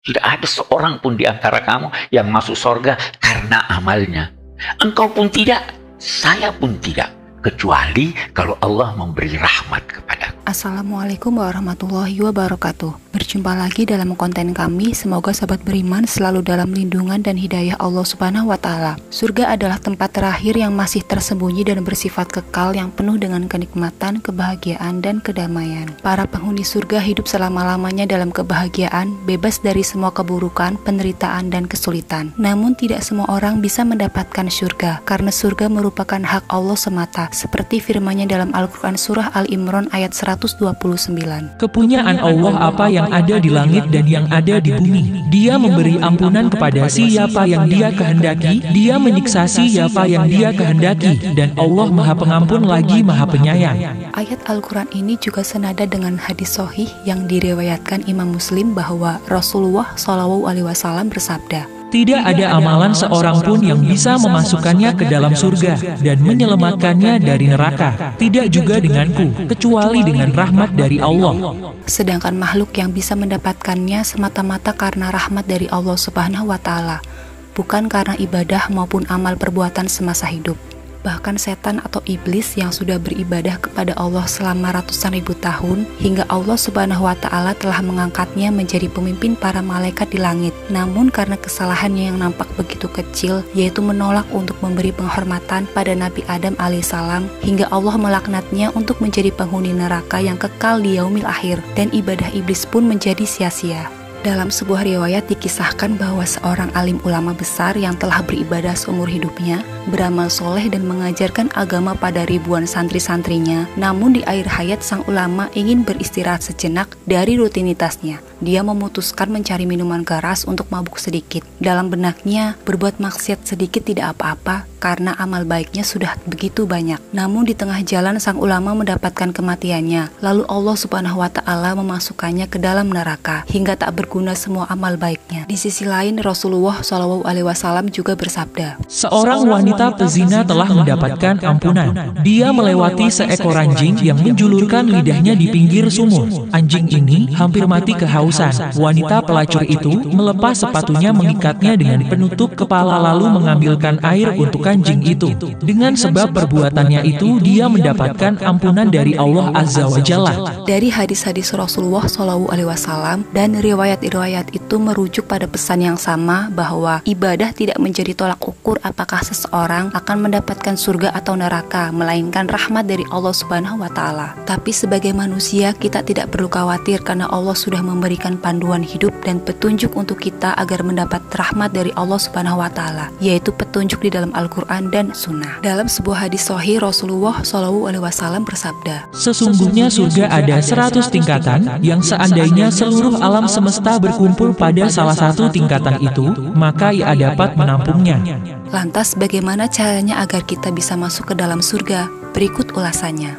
Tidak ada seorang pun di antara kamu yang masuk surga karena amalnya. Engkau pun tidak, saya pun tidak. Kecuali kalau Allah memberi rahmat kepada. Assalamualaikum warahmatullahi wabarakatuh. Berjumpa lagi dalam konten kami. Semoga sahabat beriman selalu dalam lindungan dan hidayah Allah Subhanahu wa Ta'ala. Surga adalah tempat terakhir yang masih tersembunyi dan bersifat kekal, yang penuh dengan kenikmatan, kebahagiaan, dan kedamaian. Para penghuni surga hidup selama-lamanya dalam kebahagiaan, bebas dari semua keburukan, penderitaan, dan kesulitan. Namun tidak semua orang bisa mendapatkan surga, karena surga merupakan hak Allah semata, seperti firman-Nya dalam Al-Quran Surah Al-Imran ayat 129. Kepunyaan Allah apa yang ada di langit dan yang ada di bumi. Dia memberi ampunan kepada siapa yang Dia kehendaki, Dia menyiksa siapa yang Dia kehendaki, dan Allah Maha Pengampun lagi Maha Penyayang. Ayat Al-Quran ini juga senada dengan hadis sahih yang diriwayatkan Imam Muslim bahwa Rasulullah SAW bersabda, tidak ada amalan seorang pun yang bisa memasukkannya ke dalam surga dan menyelamatkannya dari neraka. Tidak juga denganku, kecuali dengan rahmat dari Allah. Sedangkan makhluk yang bisa mendapatkannya semata-mata karena rahmat dari Allah Subhanahu wa Ta'ala, bukan karena ibadah maupun amal perbuatan semasa hidup. Bahkan setan atau iblis yang sudah beribadah kepada Allah selama ratusan ribu tahun, hingga Allah Subhanahu wa Ta'ala telah mengangkatnya menjadi pemimpin para malaikat di langit. Namun karena kesalahannya yang nampak begitu kecil, yaitu menolak untuk memberi penghormatan pada Nabi Adam alaihissalam, hingga Allah melaknatnya untuk menjadi penghuni neraka yang kekal di yaumil akhir, dan ibadah iblis pun menjadi sia-sia. Dalam sebuah riwayat dikisahkan bahwa seorang alim ulama besar yang telah beribadah seumur hidupnya, beramal soleh dan mengajarkan agama pada ribuan santri-santrinya. Namun di akhir hayat sang ulama ingin beristirahat sejenak dari rutinitasnya. Dia memutuskan mencari minuman keras untuk mabuk sedikit. Dalam benaknya, berbuat maksiat sedikit tidak apa-apa karena amal baiknya sudah begitu banyak. Namun di tengah jalan sang ulama mendapatkan kematiannya. Lalu Allah Subhanahu wa Ta'ala memasukkannya ke dalam neraka hingga tak berguna semua amal baiknya. Di sisi lain, Rasulullah SAW juga bersabda, seorang wanita pezina telah mendapatkan ampunan. Dia melewati seekor anjing yang menjulurkan lidahnya di pinggir sumur. Anjing ini hampir mati kehausan. Wanita pelacur itu melepas sepatunya, mengikatnya dengan penutup kepala, lalu mengambilkan air untuk anjing itu. Dengan sebab perbuatannya itu, dia mendapatkan ampunan dari Allah Azza wa Jalla. Dari hadis-hadis Rasulullah SAW dan riwayat-riwayat itu merujuk pada pesan yang sama, bahwa ibadah tidak menjadi tolak ukur apakah seseorang akan mendapatkan surga atau neraka, melainkan rahmat dari Allah Subhanahu wa Ta'ala. Tapi sebagai manusia, kita tidak perlu khawatir karena Allah sudah memberikan panduan hidup dan petunjuk untuk kita agar mendapat rahmat dari Allah Subhanahu wa Ta'ala, yaitu petunjuk di dalam Al-Quran dan Sunnah. Dalam sebuah hadis sahih, Rasulullah SAW bersabda, sesungguhnya surga ada 100 tingkatan, yang seandainya seluruh alam semesta berkumpul pada salah satu tingkatan itu, maka ia dapat menampungnya. Lantas bagaimana caranya agar kita bisa masuk ke dalam surga? Berikut ulasannya.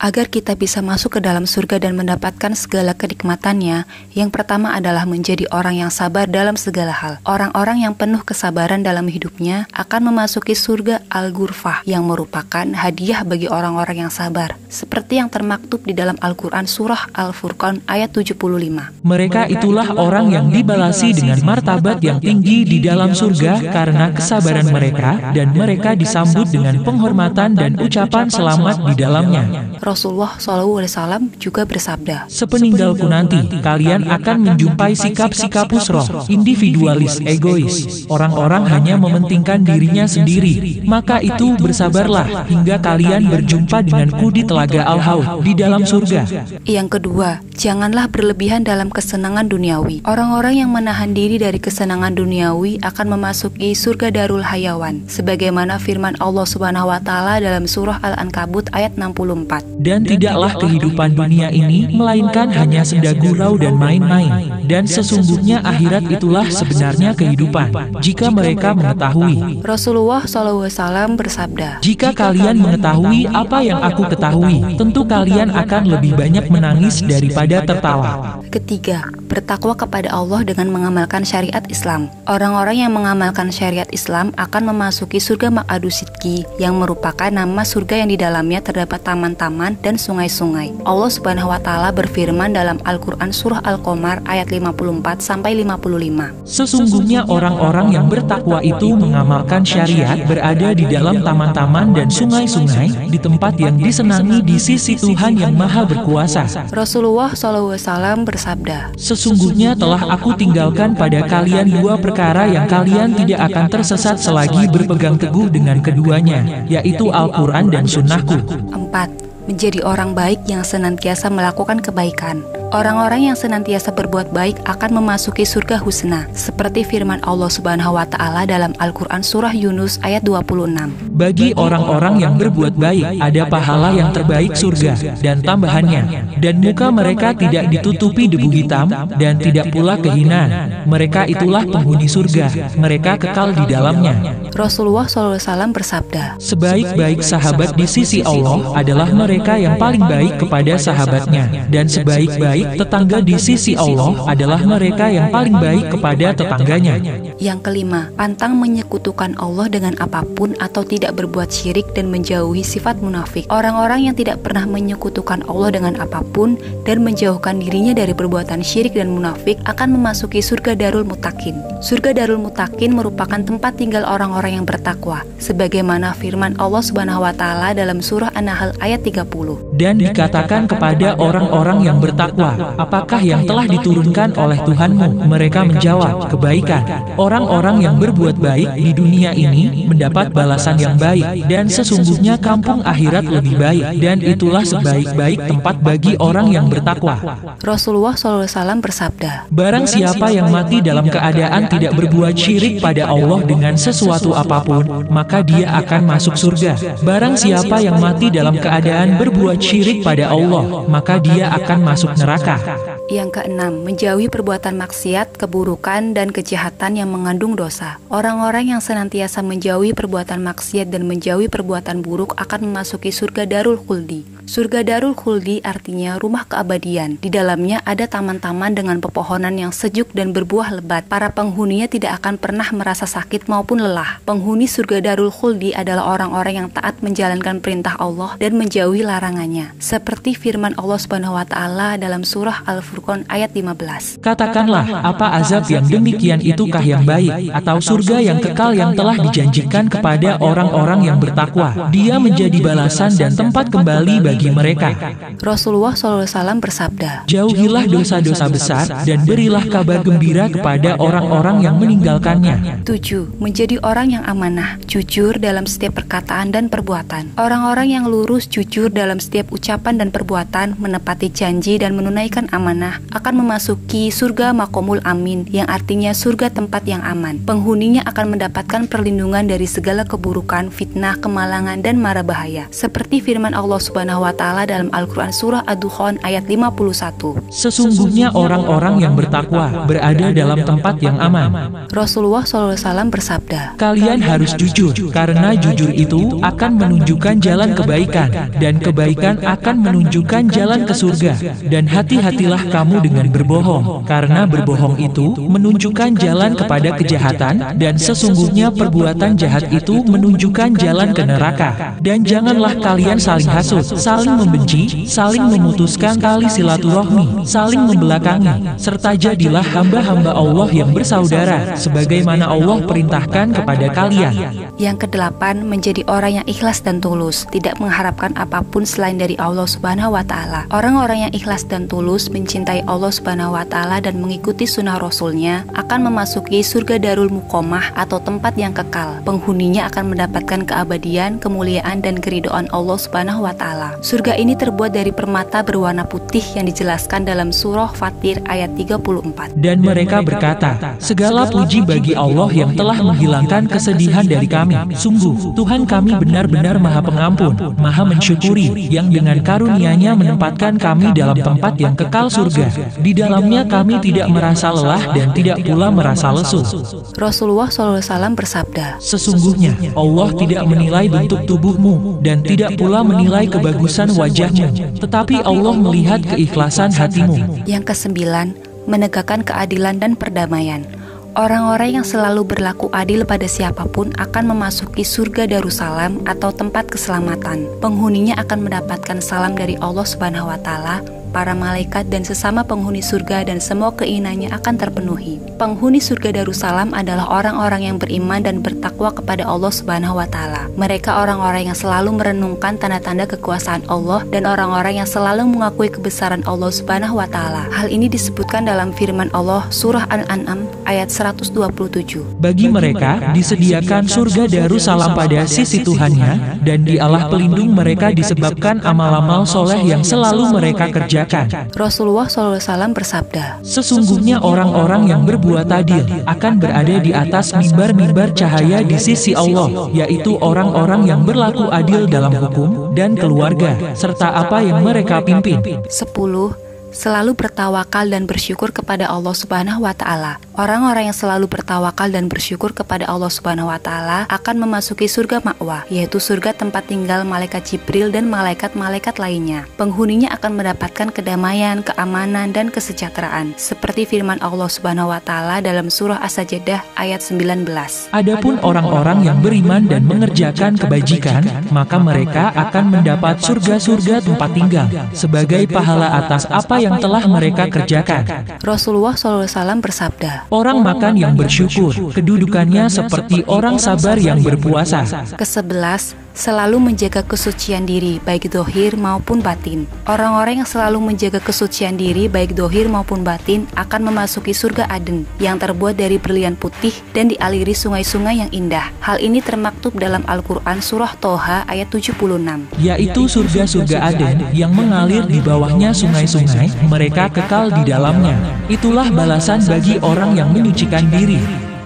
Agar kita bisa masuk ke dalam surga dan mendapatkan segala kenikmatannya, yang pertama adalah menjadi orang yang sabar dalam segala hal. Orang-orang yang penuh kesabaran dalam hidupnya akan memasuki surga Al-Ghurfah, yang merupakan hadiah bagi orang-orang yang sabar, seperti yang termaktub di dalam Al-Quran Surah Al-Furqan ayat 75. Mereka itulah orang yang dibalasi dengan martabat yang tinggi di dalam surga karena kesabaran mereka, dan mereka disambut dengan penghormatan dan ucapan selamat di dalamnya. Rasulullah SAW juga bersabda, sepeninggalku nanti, kalian akan menjumpai sikap-sikap pusroh, individualis, egois. Orang-orang hanya mementingkan dirinya sendiri. Maka itu bersabarlah hingga kalian berjumpa denganku di telaga Al-Haud di dalam surga. Yang kedua, janganlah berlebihan dalam kesenangan duniawi. Orang-orang yang menahan diri dari kesenangan duniawi akan memasuki surga Darul Hayawan, sebagaimana firman Allah Subhanahu wa Ta'ala dalam surah Al-Ankabut ayat 64. Dan tidaklah kehidupan dunia ini melainkan hanya senda gurau dan main-main. Dan sesungguhnya akhirat itulah sebenarnya kehidupan, jika mereka mengetahui. Rasulullah SAW bersabda, Jika kalian mengetahui apa yang aku ketahui, tentu kalian akan lebih banyak menangis daripada tertawa. Ketiga, bertakwa kepada Allah dengan mengamalkan syariat Islam. Orang-orang yang mengamalkan syariat Islam akan memasuki surga Ma'adu Sidki, yang merupakan nama surga yang di dalamnya terdapat taman-taman dan sungai-sungai. Allah Subhanahu wa Ta'ala berfirman dalam Al-Quran Surah Al-Qamar ayat 54-55. Sesungguhnya orang-orang yang bertakwa itu mengamalkan syariat berada di dalam taman-taman dan sungai-sungai, di tempat yang disenangi di sisi Tuhan yang Maha Berkuasa. Rasulullah SAW bersabda, Sesungguhnya telah aku tinggalkan pada kalian dua perkara yang kalian tidak akan tersesat selagi berpegang teguh dengan keduanya, yaitu Al-Quran dan Sunnahku. 4. Menjadi orang baik yang senantiasa melakukan kebaikan. Orang-orang yang senantiasa berbuat baik akan memasuki surga husna, seperti firman Allah Subhanahu wa Ta'ala dalam Al-Quran Surah Yunus ayat 26. Bagi orang-orang yang berbuat baik, ada pahala yang terbaik surga dan tambahannya, dan muka mereka tidak ditutupi debu hitam dan tidak pula kehinaan. Mereka itulah penghuni surga, mereka kekal di dalamnya. Rasulullah SAW bersabda, Sebaik-baik sahabat di sisi Allah adalah mereka yang paling baik kepada sahabatnya, dan sebaik-baik tetangga di sisi Allah adalah mereka yang paling baik kepada tetangganya. Yang kelima, pantang menyekutukan Allah dengan apapun atau tidak berbuat syirik dan menjauhi sifat munafik. Orang-orang yang tidak pernah menyekutukan Allah dengan apapun dan menjauhkan dirinya dari perbuatan syirik dan munafik akan memasuki surga Darul Muttaqin. Surga Darul Muttaqin merupakan tempat tinggal orang-orang yang bertakwa, sebagaimana firman Allah Subhanahu wa Ta'ala dalam surah An-Nahl ayat 30. Dan dikatakan kepada orang-orang yang bertakwa, apakah yang telah diturunkan oleh Tuhanmu? Mereka menjawab, kebaikan. Orang-orang yang berbuat baik di dunia ini mendapat balasan yang baik, dan sesungguhnya kampung akhirat lebih baik, dan itulah sebaik-baik tempat bagi orang yang bertakwa. Rasulullah SAW bersabda, Barang siapa yang mati dalam keadaan tidak berbuat syirik pada Allah dengan sesuatu apapun, maka dia akan masuk surga. Barang siapa yang mati dalam keadaan berbuat syirik pada Allah, maka dia akan masuk neraka. Yang keenam, menjauhi perbuatan maksiat, keburukan, dan kejahatan yang mengandung dosa. Orang-orang yang senantiasa menjauhi perbuatan maksiat dan menjauhi perbuatan buruk akan memasuki surga Darul Khuldi. Surga Darul Khuldi artinya rumah keabadian. Di dalamnya ada taman-taman dengan pepohonan yang sejuk dan berbuah lebat. Para penghuninya tidak akan pernah merasa sakit maupun lelah. Penghuni surga Darul Khuldi adalah orang-orang yang taat menjalankan perintah Allah dan menjauhi larangannya. Seperti firman Allah Subhanahu wa Ta'ala dalam surah Al-Furqan ayat 15. Katakanlah, apa azab yang demikian itukah yang baik, atau surga yang kekal yang telah dijanjikan kepada orang-orang yang bertakwa? Dia menjadi balasan dan tempat kembali bagi mereka. Rasulullah SAW bersabda, Jauhilah dosa-dosa besar dan berilah kabar gembira kepada orang-orang yang meninggalkannya. 7. Menjadi orang yang amanah, jujur dalam setiap perkataan dan perbuatan. Orang-orang yang lurus, jujur dalam setiap ucapan dan perbuatan, menepati janji dan menunaikan amanah, akan memasuki surga Maqamul Amin, yang artinya surga tempat yang aman. Penghuninya akan mendapatkan perlindungan dari segala keburukan, fitnah, kemalangan, dan mara bahaya. Seperti firman Allah Subhanahu wa Ta'ala dalam Al-Quran Surah Ad-Dukhan ayat 51. Sesungguhnya orang-orang yang bertakwa berada dalam tempat yang aman. Rasulullah SAW bersabda, Kalian harus jujur, karena jujur itu akan menunjukkan jalan kebaikan, dan kebaikan akan menunjukkan jalan ke surga. Dan hati-hatilah kamu dengan berbohong, karena berbohong itu menunjukkan jalan kepada kejahatan, dan sesungguhnya perbuatan jahat itu menunjukkan jalan ke neraka. Dan janganlah kalian saling hasut, saling membenci, saling memutuskan tali silaturahmi, saling membelakangi, serta jadilah hamba-hamba Allah yang bersaudara, sebagaimana Allah perintahkan kepada kalian. Yang kedelapan, menjadi orang yang ikhlas dan tulus, tidak mengharapkan apapun selain dari Allah Subhanahu wa Ta'ala. Orang-orang yang ikhlas dan tulus mencintai mencintai Allah Subhanahu wa Ta'ala dan mengikuti sunnah Rasulnya akan memasuki surga Darul Muqamah atau tempat yang kekal. Penghuninya akan mendapatkan keabadian, kemuliaan, dan keridhaan Allah Subhanahu wa Ta'ala. Surga ini terbuat dari permata berwarna putih yang dijelaskan dalam surah Fatir ayat 34. Dan mereka berkata, segala puji bagi Allah yang telah menghilangkan kesedihan dari kami. Sungguh, Tuhan kami benar-benar Maha Pengampun, Maha Mensyukuri, yang dengan karunia-Nya menempatkan kami dalam tempat yang kekal surga. Di dalamnya kami tidak merasa lelah dan tidak pula merasa lesu. Rasulullah SAW bersabda, sesungguhnya Allah tidak menilai bentuk tubuhmu dan tidak pula menilai kebagusan wajahmu, tetapi Allah melihat keikhlasan hatimu. Yang kesembilan, menegakkan keadilan dan perdamaian. Orang-orang yang selalu berlaku adil pada siapapun akan memasuki surga Darussalam atau tempat keselamatan. Penghuninya akan mendapatkan salam dari Allah Subhanahu wa Ta'ala, para malaikat dan sesama penghuni surga, dan semua keinginannya akan terpenuhi. Penghuni surga Darussalam adalah orang-orang yang beriman dan bertakwa kepada Allah Subhanahu wa Ta'ala. Mereka orang-orang yang selalu merenungkan tanda-tanda kekuasaan Allah dan orang-orang yang selalu mengakui kebesaran Allah Subhanahu wa Ta'ala. Hal ini disebutkan dalam firman Allah surah Al-An'am ayat 127. Bagi mereka disediakan surga Darussalam pada sisi Tuhannya, dan Dialah pelindung mereka disebabkan amal-amal soleh yang selalu mereka kerjakan. Rasulullah SAW bersabda, sesungguhnya orang-orang yang berbuat adil akan berada di atas mimbar-mimbar cahaya di sisi Allah, yaitu orang-orang yang berlaku adil dalam hukum dan keluarga, serta apa yang mereka pimpin. 10. Selalu bertawakal dan bersyukur kepada Allah Subhanahu wa Ta'ala. Orang-orang yang selalu bertawakal dan bersyukur kepada Allah Subhanahu wa Ta'ala akan memasuki surga ma'wa, yaitu surga tempat tinggal malaikat Jibril dan malaikat-malaikat lainnya. Penghuninya akan mendapatkan kedamaian, keamanan, dan kesejahteraan, seperti firman Allah Subhanahu wa Ta'ala dalam surah As-Sajdah ayat 19. Adapun orang-orang yang beriman dan mengerjakan kebajikan, maka mereka akan mendapat surga-surga tempat tinggal sebagai pahala atas apa yang telah mereka kerjakan. Rasulullah SAW bersabda, orang makan yang bersyukur, kedudukannya seperti orang sabar yang berpuasa. Ke-11, selalu menjaga kesucian diri, baik dohir maupun batin. Orang-orang yang selalu menjaga kesucian diri, baik dohir maupun batin, akan memasuki surga Aden, yang terbuat dari berlian putih dan dialiri sungai-sungai yang indah. Hal ini termaktub dalam Al-Quran surah Toha ayat 76. Yaitu surga-surga Aden yang mengalir di bawahnya sungai-sungai, mereka kekal di dalamnya. Itulah balasan bagi orang yang menyucikan diri.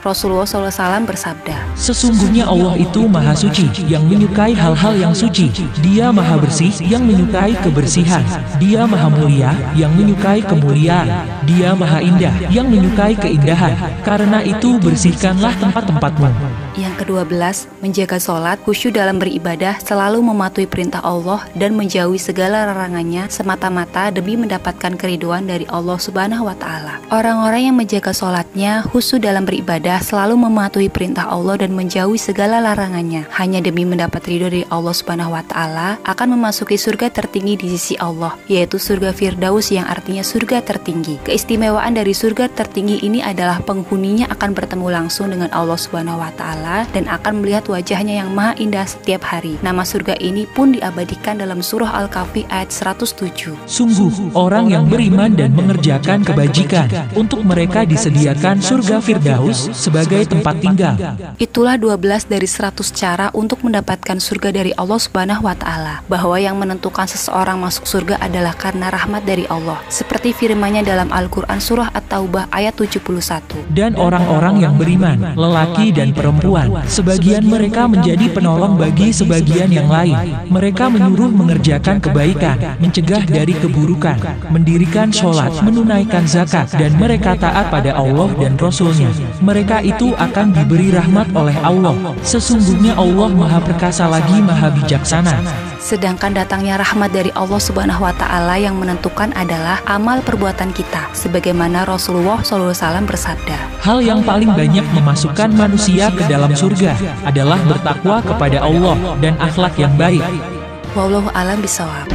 Rasulullah SAW bersabda, sesungguhnya Allah itu Maha Suci, yang menyukai hal-hal yang suci. Dia Maha Bersih, yang menyukai kebersihan. Dia Maha Mulia, yang menyukai kemuliaan. Dia Maha Indah, yang menyukai keindahan. Karena itu bersihkanlah tempat-tempatmu. Yang ke-12, menjaga sholat, khusyuk dalam beribadah, selalu mematuhi perintah Allah dan menjauhi segala larangannya semata-mata demi mendapatkan keridhaan dari Allah Subhanahu wa Ta'ala. Orang-orang yang menjaga sholatnya, khusyuk dalam beribadah, selalu mematuhi perintah Allah dan menjauhi segala larangannya hanya demi mendapat ridho dari Allah Subhanahu wa Ta'ala, akan memasuki surga tertinggi di sisi Allah, yaitu surga Firdaus yang artinya surga tertinggi. Keistimewaan dari surga tertinggi ini adalah penghuninya akan bertemu langsung dengan Allah Subhanahu wa Ta'ala dan akan melihat wajahnya yang maha indah setiap hari. Nama surga ini pun diabadikan dalam surah Al-Kahfi ayat 107. Sungguh, orang yang beriman dan mengerjakan kebajikan, untuk mereka disediakan surga Firdaus sebagai tempat tinggal. Itulah 12 dari 100 cara untuk mendapatkan surga dari Allah Subhanahu wa Ta'ala, bahwa yang menentukan seseorang masuk surga adalah karena rahmat dari Allah, seperti firman-Nya dalam Al-Quran surah At-Taubah ayat 71. Dan orang-orang yang beriman, lelaki dan perempuan, sebagian mereka menjadi penolong bagi sebagian yang lain. Mereka menyuruh mengerjakan kebaikan, mencegah dari keburukan, mendirikan sholat, menunaikan zakat, dan mereka taat pada Allah dan Rasul-Nya. Mereka itu akan diberi rahmat oleh Allah. Sesungguhnya Allah Maha Perkasa lagi Maha Bijaksana. Sedangkan datangnya rahmat dari Allah Subhanahu wa Ta'ala yang menentukan adalah amal perbuatan kita, sebagaimana Rasulullah SAW bersabda, hal yang paling banyak memasukkan manusia ke dalam surga adalah bertakwa kepada Allah dan akhlak yang baik. Wallahu a'lam bishawab.